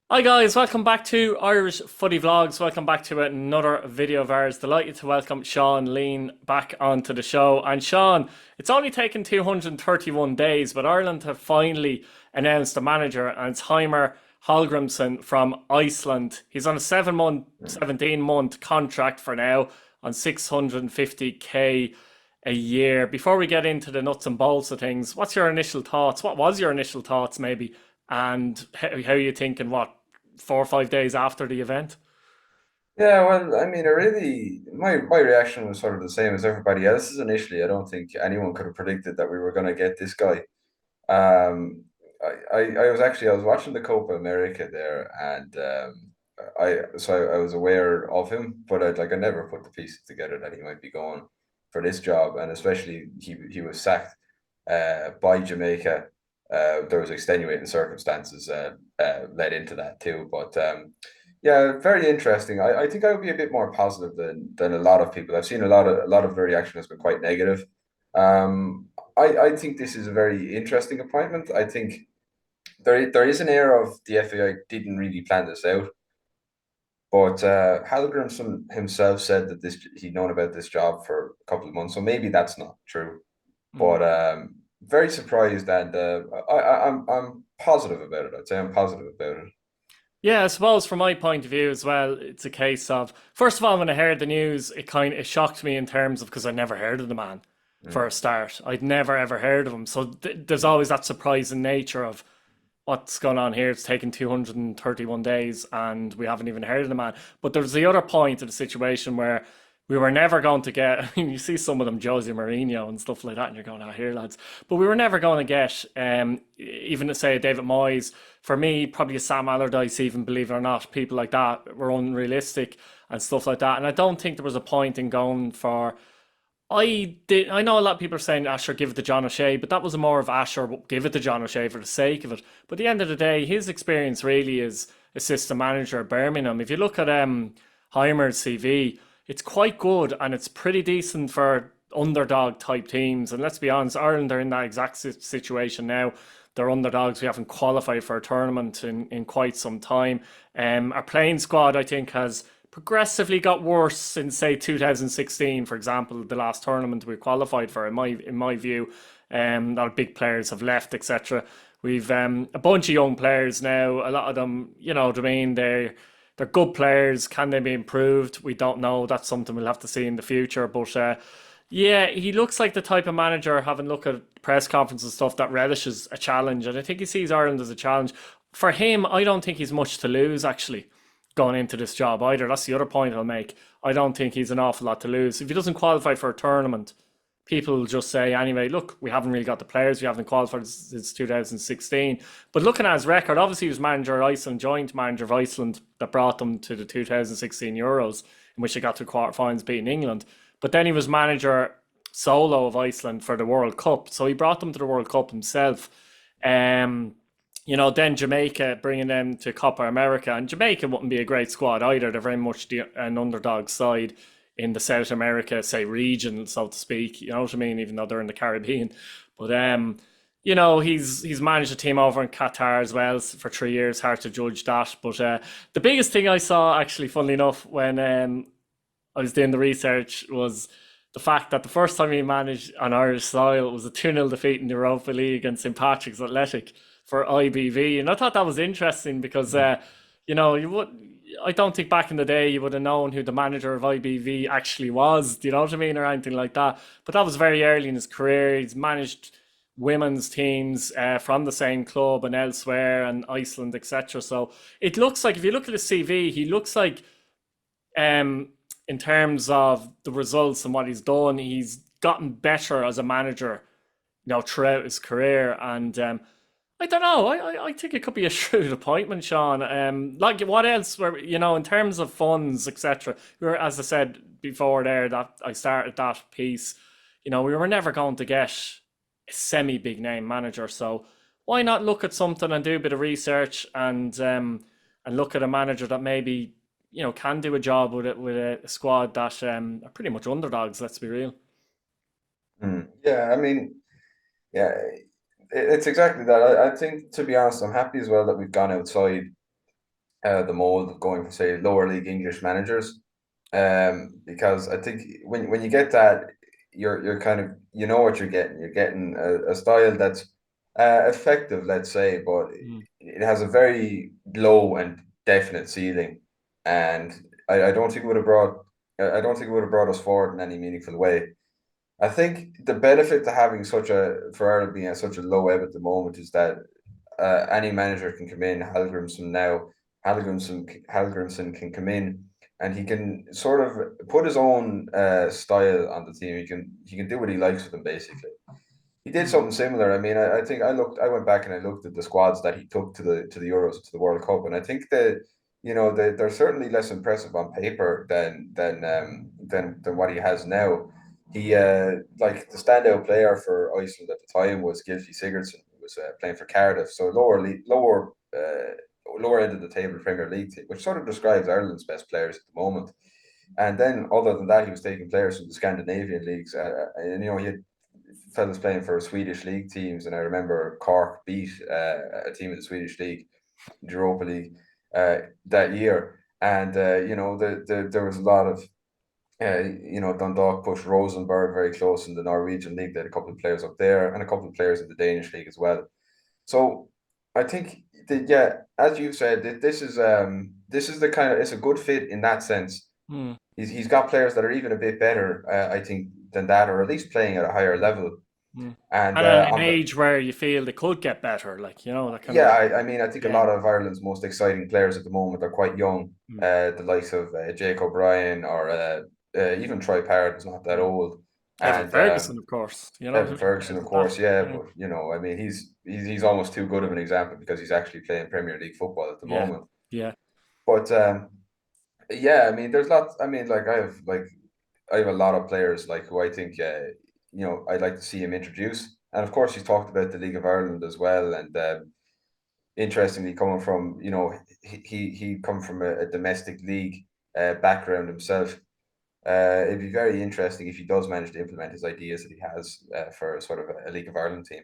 Hi guys, welcome back to Irish Footy Vlogs. Welcome back to another video of ours. Delighted to welcome Sean Lean back onto the show. And Sean, it's only taken 231 days, but Ireland have finally announced a manager, and it's Heimir Hallgrimsson from Iceland. He's on a 7 month, Mm. 17-month contract for now on 650k a year. Before we get into the nuts and bolts of things, what's your initial thoughts? What was your initial thoughts, maybe? And how are you thinking, what, 4 or 5 days after the event? Yeah, well, I mean, my reaction was sort of the same as everybody else's initially. I don't think anyone could have predicted that we were going to get this guy. Um, I was watching the Copa America there, and I was aware of him, but I never put the pieces together that he might be going for this job, and especially he was sacked by Jamaica. There was extenuating circumstances led into that too, but yeah, very interesting. I think I would be a bit more positive than a lot of people. I've seen a lot of the reaction has been quite negative. Um, I think this is a very interesting appointment. I think there is an air of the FAI didn't really plan this out, but Hallgrimsson himself said that this he'd known about this job for a couple of months, so maybe that's not true. Mm. But very surprised, and I'm positive about it. I'd say I'm positive about it. Yeah, I suppose from my point of view as well, it's a case of, first of all, when I heard the news, it shocked me in terms of, because I never heard of the man for a Mm. start. I'd never ever heard of him. So there's always that surprising nature of what's going on here. It's taken 231 days and we haven't even heard of the man. But there's the other point of the situation where we were never going to get, I mean, you see some of them, Jose Mourinho and stuff like that, and you're going, here, lads. But we were never going to get, even to say David Moyes, for me, probably a Sam Allardyce, even believe it or not, people like that were unrealistic and stuff like that. And I don't think there was a point in going for I know a lot of people are saying Asher give it to John O'Shea, but that was more of Asher give it to John O'Shea for the sake of it. But at the end of the day, his experience really is assistant manager at Birmingham. If you look at Heimer's CV, it's quite good and it's pretty decent for underdog type teams. And let's be honest, Ireland are in that exact situation now. They're underdogs. We haven't qualified for a tournament in quite some time. Our playing squad, I think, has progressively got worse since, say, 2016, for example, the last tournament we qualified for. In my view, a lot of big players have left, etc. We've a bunch of young players now. A lot of them, you know what I mean. They're good players. Can they be improved? We don't know. That's something we'll have to see in the future. But yeah, he looks like the type of manager, having looked at press conferences and stuff, that relishes a challenge. And I think he sees Ireland as a challenge. For him, I don't think he's much to lose, actually, going into this job either. That's the other point I'll make. I don't think he's an awful lot to lose. If he doesn't qualify for a tournament, people will just say, anyway, look, we haven't really got the players. We haven't qualified since 2016. But looking at his record, obviously he was manager of Iceland, joint manager of Iceland that brought them to the 2016 Euros, in which they got to quarterfinals beating England. But then he was manager solo of Iceland for the World Cup. So he brought them to the World Cup himself. Um, then Jamaica bringing them to Copa America, and Jamaica wouldn't be a great squad either. They're very much an underdog side in the South America, say, region, so to speak. You know what I mean? Even though they're in the Caribbean, but he's managed a team over in Qatar as well for 3 years. Hard to judge that, but the biggest thing I saw, actually, funnily enough, when I was doing the research, was the fact that the first time he managed on Irish soil was a 2-0 defeat in the Europa League against St Patrick's Athletic for IBV. And I thought that was interesting because, you would. I don't think back in the day you would have known who the manager of IBV actually was. Do you know what I mean, or anything like that? But that was very early in his career. He's managed women's teams from the same club and elsewhere, and Iceland, etc. So it looks like, if you look at his CV, he looks like, um, in terms of the results and what he's done, he's gotten better as a manager, throughout his career. And I don't know. I think it could be a shrewd appointment, Sean. Like, what else were, in terms of funds, etc. We were, as I said before, there, that I started that piece. We were never going to get a semi big name manager. So why not look at something and do a bit of research, and look at a manager that maybe can do a job with a squad that are pretty much underdogs. Let's be real. Mm. Yeah, I mean, yeah, it's exactly that. I think, to be honest, I'm happy as well that we've gone outside the mold of going for say lower league English managers. Because I think when you get that, you're kind of you know what you're getting. You're getting a style that's effective, let's say, but Mm. it has a very low and definite ceiling, and I don't think it would have brought I don't think it would have brought us forward in any meaningful way. I think the benefit to having such a for Ireland being at such a low ebb at the moment is that any manager can come in. Hallgrimsson can come in and he can sort of put his own style on the team. He can do what he likes with them basically. He did Mm. something similar. I mean, I think I went back and I looked at the squads that he took to the Euros, to the World Cup, and I think that they're certainly less impressive on paper than what he has now. He like the standout player for Iceland at the time was Gylfi Sigurdsson, who was playing for Cardiff, so lower end of the table Premier League team, which sort of describes Ireland's best players at the moment. And then, other than that, he was taking players from the Scandinavian leagues, and he had fellas playing for Swedish league teams, and I remember Cork beat a team in the Swedish league, Europa League, that year. And there was a lot of Dundalk pushed Rosenborg very close in the Norwegian league. They had a couple of players up there and a couple of players in the Danish league as well. So I think that yeah, as you said, this is the kind of it's a good fit in that sense. Mm. He's got players that are even a bit better, I think, than that, or at least playing at a higher level. Mm. And And at an on the age where you feel they could get better, like, that kind yeah, of I mean, I think a lot again. of Ireland's most exciting players at the moment are quite young. Mm. The likes of Jake O'Brien or even Troy Parrott is not that Mm. old, Evan and Ferguson, of course, who Evan Ferguson, plays of at that. course, yeah. Yeah, But I mean, he's almost too good of an example because he's actually playing Premier League football at the yeah, moment. yeah. But yeah, I mean, there's lots. I mean, I have a lot of players like who I think I'd like to see him introduce. And of course, he's talked about the League of Ireland as well. And interestingly, coming from he come from a domestic league background himself. It'd be very interesting if he does manage to implement his ideas that he has for sort of a League of Ireland team.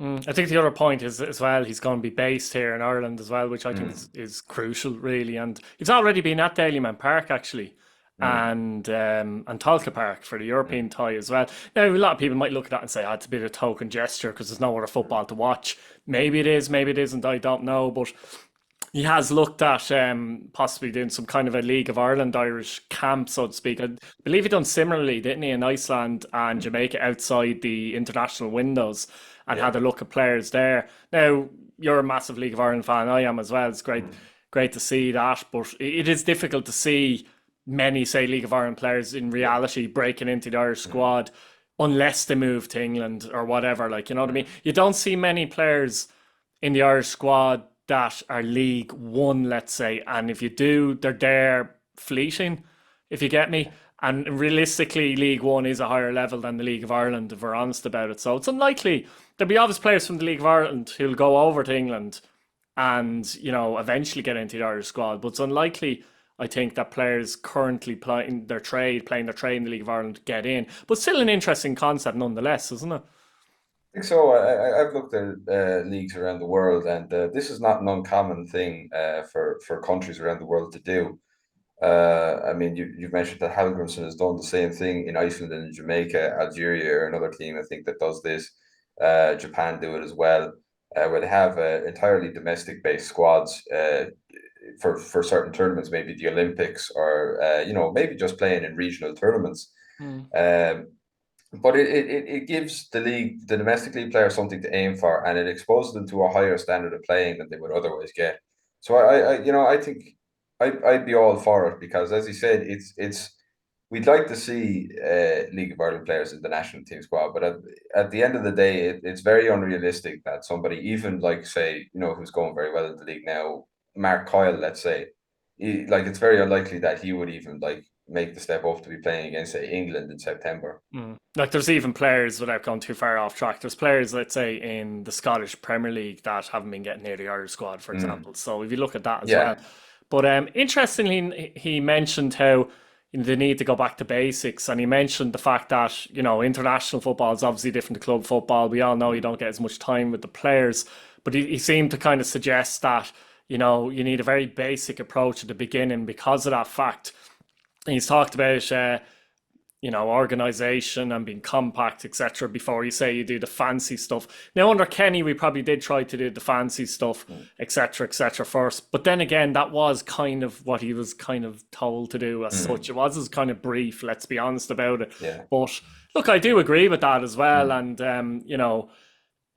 Mm. I think the other point is as well, he's going to be based here in Ireland as well, which I think Mm, is crucial, really. And he's already been at Daleyman Park, actually, mm, and Tolka Park for the European mm, tie as well. Now, a lot of people might look at that and say, it's a bit of a token gesture because there's no other football to watch. Maybe it is, maybe it isn't, I don't know. But he has looked at possibly doing some kind of a League of Ireland Irish camp, so to speak. I believe he done similarly, didn't he, in Iceland and mm. Jamaica outside the international windows and Yeah. had a look at players there. Now, you're a massive League of Ireland fan, I am as well. It's Mm, great to see that, but it is difficult to see many, say, League of Ireland players in yeah. reality breaking into the Irish Mm, squad unless they move to England or whatever. Like, you know what I mean? mm, You don't see many players in the Irish squad that are League One, let's say, and if you do, they're there fleeting, if you get me. And realistically, League One is a higher level than the League of Ireland, if we're honest about it. So it's unlikely there'll be obvious players from the League of Ireland who'll go over to England and eventually get into the Irish squad. But it's unlikely, I think, that players currently playing their trade in the League of Ireland get in. But still an interesting concept nonetheless, isn't it? I think so. I've looked at leagues around the world, and this is not an uncommon thing for countries around the world to do. I mean, you've mentioned that Hallgrimsson has done the same thing in Iceland and in Jamaica. Algeria are another team I think that does this. Japan do it as well, where they have entirely domestic-based squads for certain tournaments, maybe the Olympics or maybe just playing in regional tournaments. Mm. Um, but it gives the domestic league players something to aim for, and it exposes them to a higher standard of playing than they would otherwise get. So I think I'd be all for it because, as you said, it's we'd like to see League of Ireland players in the national team squad, but at the end of the day, it's very unrealistic that somebody, even like say, who's going very well in the league now, Mark Coyle, let's say, it's very unlikely that he would even like make the step up to be playing against say England in September. Mm. Like there's even players, without going too far off track, there's players, let's say, in the Scottish Premier League that haven't been getting near the Irish squad, for Mm, example. So if you look at that as well. yeah. But interestingly, he mentioned how they need to go back to basics, and he mentioned the fact that international football is obviously different to club football. We all know you Mm, don't get as much time with the players, but he seemed to kind of suggest that. you need a very basic approach at the beginning because of that fact. And he's talked about organization and being compact, etc. before you say you do the fancy stuff. Now under Kenny, we probably did try to do the fancy stuff, Mm. etc., first. But then again, that was kind of what he was kind of told to do as such. Mm. It was kind of brief. Let's be honest about it. Yeah. But look, I do agree with that as well, Mm. and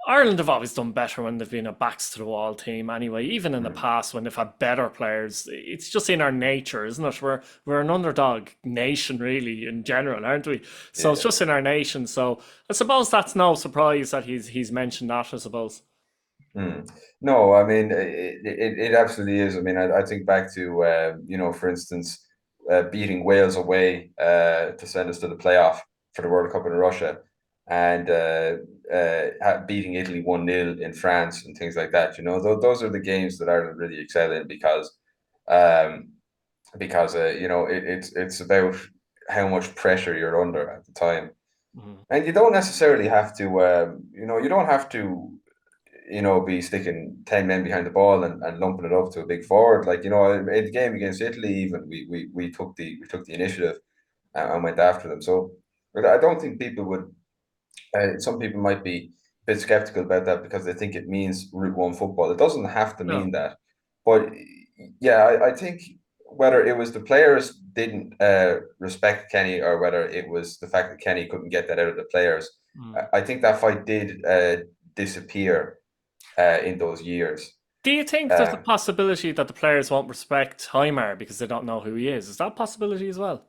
Ireland have always done better when they've been a backs to the wall team anyway, even in the Mm. past when they've had better players. It's just in our nature, isn't it? We're an underdog nation really in general, aren't we? So it's Yeah. just in our nation. So I suppose that's no surprise that he's mentioned that, I suppose. Mm. No, I mean it absolutely is. I mean, I think back to for instance, beating Wales away to send us to the playoff for the World Cup in Russia, and beating Italy 1-0 in France and things like that. Those are the games that Ireland really excel in um, it's about how much pressure you're under at the time, Mhm. and you don't necessarily have to you don't have to be sticking 10 men behind the ball and lumping it up to a big forward. Like, in the game against Italy, even we took the initiative and went after them. So but I don't think people would some people might be a bit skeptical about that because they think it means Route One football. It doesn't have to No. mean that. But yeah, I think whether it was the players didn't respect Kenny or whether it was the fact that Kenny couldn't get that out of the players, Mm. I think that fight did disappear in those years. Do you think there's a Uh, possibility that the players won't respect Heimir because they don't know who he is? Is that a possibility as well?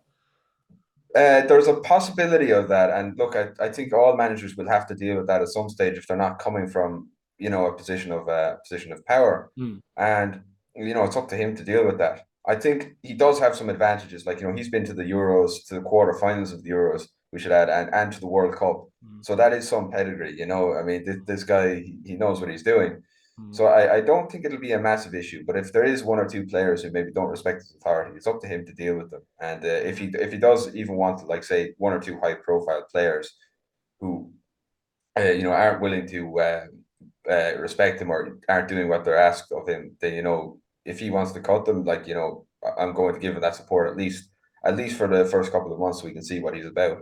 there's a possibility of that, and look, I think all managers will have to deal with that at some stage if they're not coming from a position of power, Mm. and it's up to him to deal with that. I think he does have some advantages, like he's been to the Euros, to the quarterfinals of the Euros, we should add, and to the World Cup, Mm. so that is some pedigree. I mean, this guy he knows what he's doing. Mm. So I don't think it'll be a massive issue, but if there is one or two players who maybe don't respect his authority, it's up to him to deal with them. And if he does even want to, like, say, one or two high profile players who aren't willing to respect him or aren't doing what they're asked of him, then if he wants to cut them, like I'm going to give him that support at least for the first couple of months so we can see what he's about.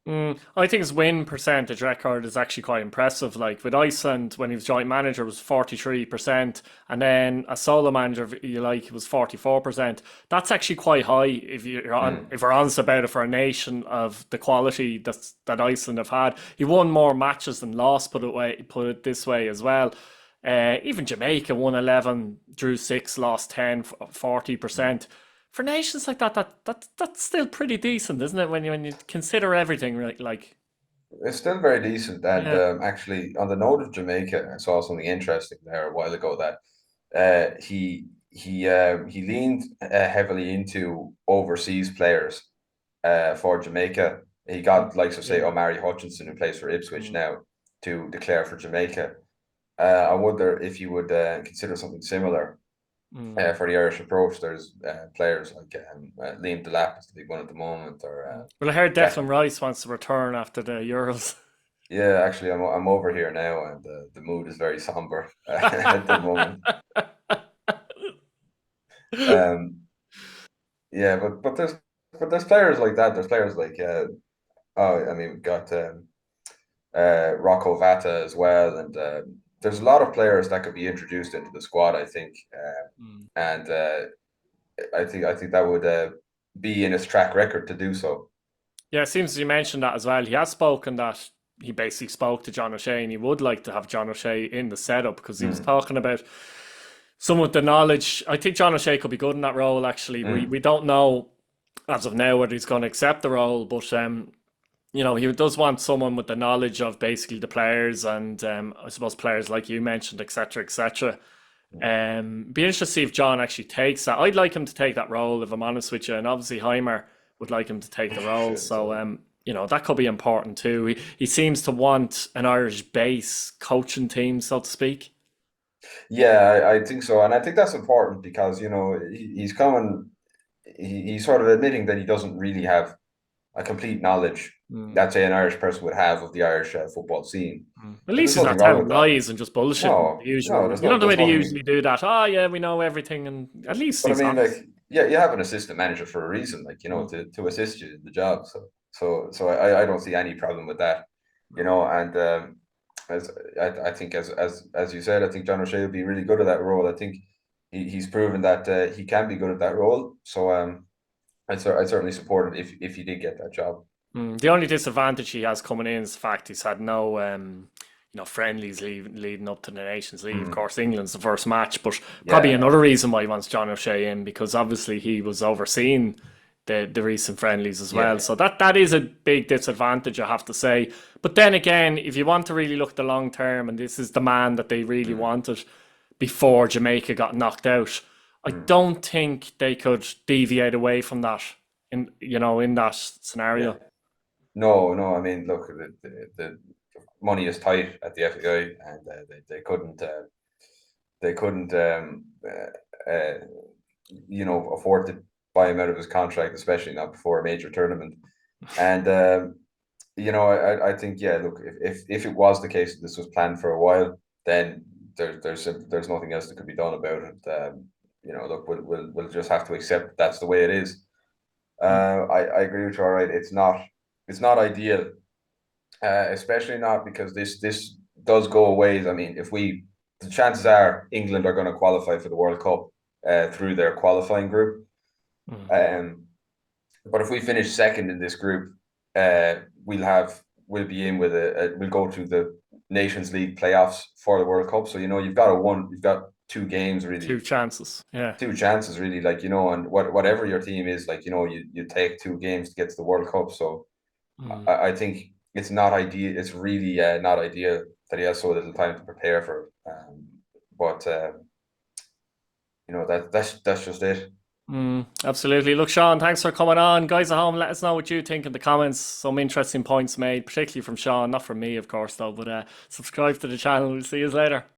I think his win percentage record is actually quite impressive. Like with Iceland, when he was joint manager, was 43%, and then a solo manager, if you like, it was 44%. That's actually quite high Mm, if we're honest about it for a nation of the quality that Iceland have had. He won more matches than lost. Put it this way as well. Even Jamaica won 11, drew 6, lost 10, 40%. For nations like that's still pretty decent, isn't it? When you consider everything, like it's still very decent. And yeah. actually, on the note of Jamaica, I saw something interesting there a while ago that he leaned heavily into overseas players for Jamaica. He got likes of say Yeah. Omari Hutchinson, who plays for Ipswich Mm, now, to declare for Jamaica. I wonder if you would consider something similar mm, for the Irish approach. There's players like Liam Delap is the big one at the moment, or mm. Well, I heard Jack. Declan Rice wants to return after the Euros. Yeah, actually, I'm over here now, and the mood is very somber at the moment. Um, yeah, but there's players like that. There's players like oh, I mean, we've got Rocco Vata as well, and there's a lot of players that could be introduced into the squad. I think, Mm. and I think that would be in his track record to do so. Yeah, it seems you mentioned that as well. He has spoken that he basically spoke to John O'Shea and he would like to have John O'Shea in the setup because he was Mm, talking about some of the knowledge. I think John O'Shea could be good in that role. Actually, we mm, don't know as of now whether he's going to accept the role, but he does want someone with the knowledge of basically the players and I suppose players like you mentioned, etc., etc. mm. Be interested to see if John actually takes that. I'd like him to take that role, if I'm honest with you, and obviously Heimer would like him to take the role. Should So, so. that could be important too. He seems to want an Irish base coaching team, so to speak. Yeah, I think so, and I think that's important because he's coming. He's sort of admitting that he doesn't really have a complete knowledge Mm. that say an Irish person would have of the Irish football scene. Mm. At And least there's he's nothing not wrong telling with that. lies and just bullshitting the No, usual no, way. You know the way there's they usually nothing. do that. Oh yeah, we know everything, and at least But I he's mean, honest. like, yeah, you have an assistant manager for a reason, like, Mm. to assist you in the job. So I don't see any problem with that, No. and as I think as you said, I think John O'Shea would be really good at that role. I think he's proven that he can be good at that role. So I'd certainly support it if he did get that job. Mm. The only disadvantage he has coming in is the fact he's had no, friendlies leading up to the Nations League. Of Mm, course, England's the first match, but probably yeah, another reason why he wants John O'Shea in because obviously he was overseeing the recent friendlies as well. yeah. So that is a big disadvantage, I have to say. But then again, if you want to really look at the long term, and this is the man that they really Mm, wanted before Jamaica got knocked out, I mm, don't think they could deviate away from that in that yeah. scenario. No, no. I mean, look, the money is tight at the FAI, and they couldn't afford to buy him out of his contract, especially not before a major tournament. And I think, yeah, look, if it was the case that this was planned for a while, then there's nothing else that could be done about it. Look, we'll just have to accept that's the way it is. I agree with you. All right, it's not ideal, especially not because this does go away. I mean, the chances are England are going to qualify for the World Cup through their qualifying group. Mm. Um, but if we finish second in this group, uh, we'll be in with we'll go to the Nations League playoffs for the World Cup. So you've got 2 games Two really, chances. Yeah. 2 chances really, like and whatever your team is, like you take 2 games to get to the World Cup. So Mm. I think it's not ideal. It's really not ideal that he has so little time to prepare for. But that's just it. Mm. Absolutely. Look, Sean, thanks for coming on. Guys at home, let us know what you think in the comments. Some interesting points made, particularly from Sean, not from me, of course, though. But subscribe to the channel. We'll see you later.